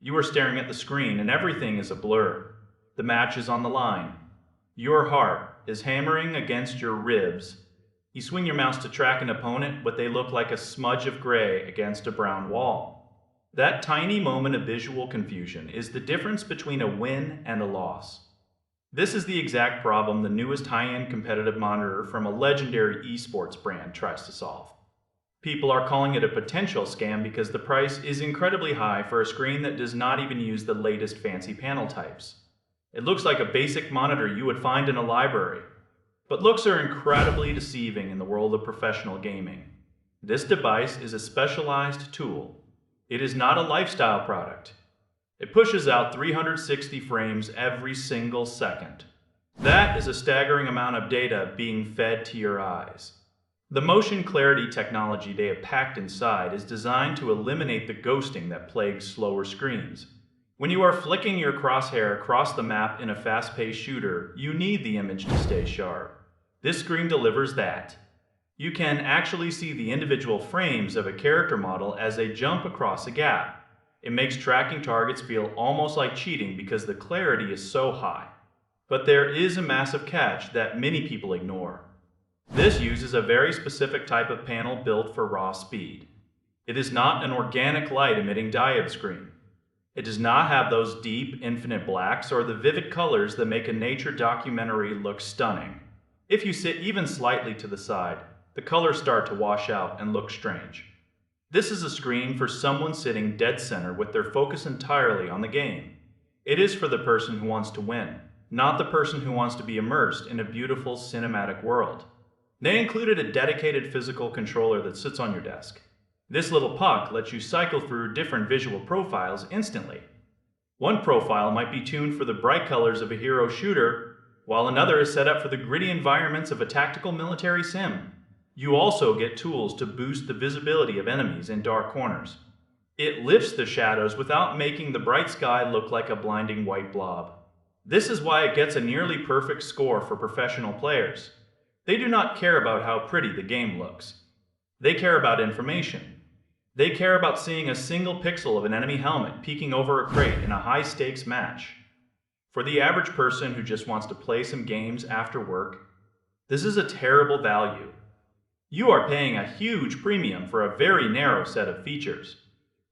You are staring at the screen and everything is a blur. The match is on the line. Your heart is hammering against your ribs. You swing your mouse to track an opponent, but they look like a smudge of gray against a brown wall. That tiny moment of visual confusion is the difference between a win and a loss. This is the exact problem the newest high-end competitive monitor from a legendary esports brand tries to solve. People are calling it a potential scam because the price is incredibly high for a screen that does not even use the latest fancy panel types. It looks like a basic monitor you would find in a library. But looks are incredibly deceiving in the world of professional gaming. This device is a specialized tool. It is not a lifestyle product. It pushes out 360 frames every single second. That is a staggering amount of data being fed to your eyes. The motion clarity technology they have packed inside is designed to eliminate the ghosting that plagues slower screens. When you are flicking your crosshair across the map in a fast-paced shooter, you need the image to stay sharp. This screen delivers that. You can actually see the individual frames of a character model as they jump across a gap. It makes tracking targets feel almost like cheating because the clarity is so high. But there is a massive catch that many people ignore. This uses a very specific type of panel built for raw speed. It is not an organic light emitting diode screen. It does not have those deep, infinite blacks or the vivid colors that make a nature documentary look stunning. If you sit even slightly to the side, the colors start to wash out and look strange. This is a screen for someone sitting dead center with their focus entirely on the game. It is for the person who wants to win, not the person who wants to be immersed in a beautiful cinematic world. They included a dedicated physical controller that sits on your desk. This little puck lets you cycle through different visual profiles instantly. One profile might be tuned for the bright colors of a hero shooter, while another is set up for the gritty environments of a tactical military sim. You also get tools to boost the visibility of enemies in dark corners. It lifts the shadows without making the bright sky look like a blinding white blob. This is why it gets a nearly perfect score for professional players. They do not care about how pretty the game looks. They care about information. They care about seeing a single pixel of an enemy helmet peeking over a crate in a high-stakes match. For the average person who just wants to play some games after work, this is a terrible value. You are paying a huge premium for a very narrow set of features.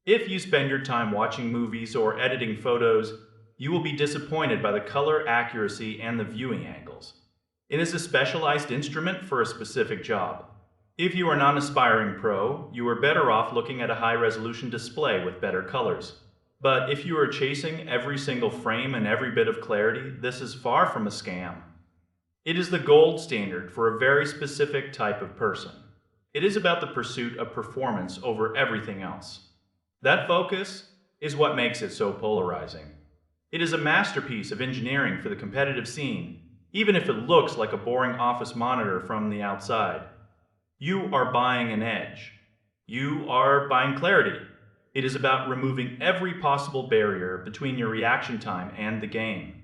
If you spend your time watching movies or editing photos, you will be disappointed by the color accuracy and the viewing angles. It is a specialized instrument for a specific job. If you are not an aspiring pro, you are better off looking at a high-resolution display with better colors. But if you are chasing every single frame and every bit of clarity, this is far from a scam. It is the gold standard for a very specific type of person. It is about the pursuit of performance over everything else. That focus is what makes it so polarizing. It is a masterpiece of engineering for the competitive scene, even if it looks like a boring office monitor from the outside. You are buying an edge. You are buying clarity. It is about removing every possible barrier between your reaction time and the game.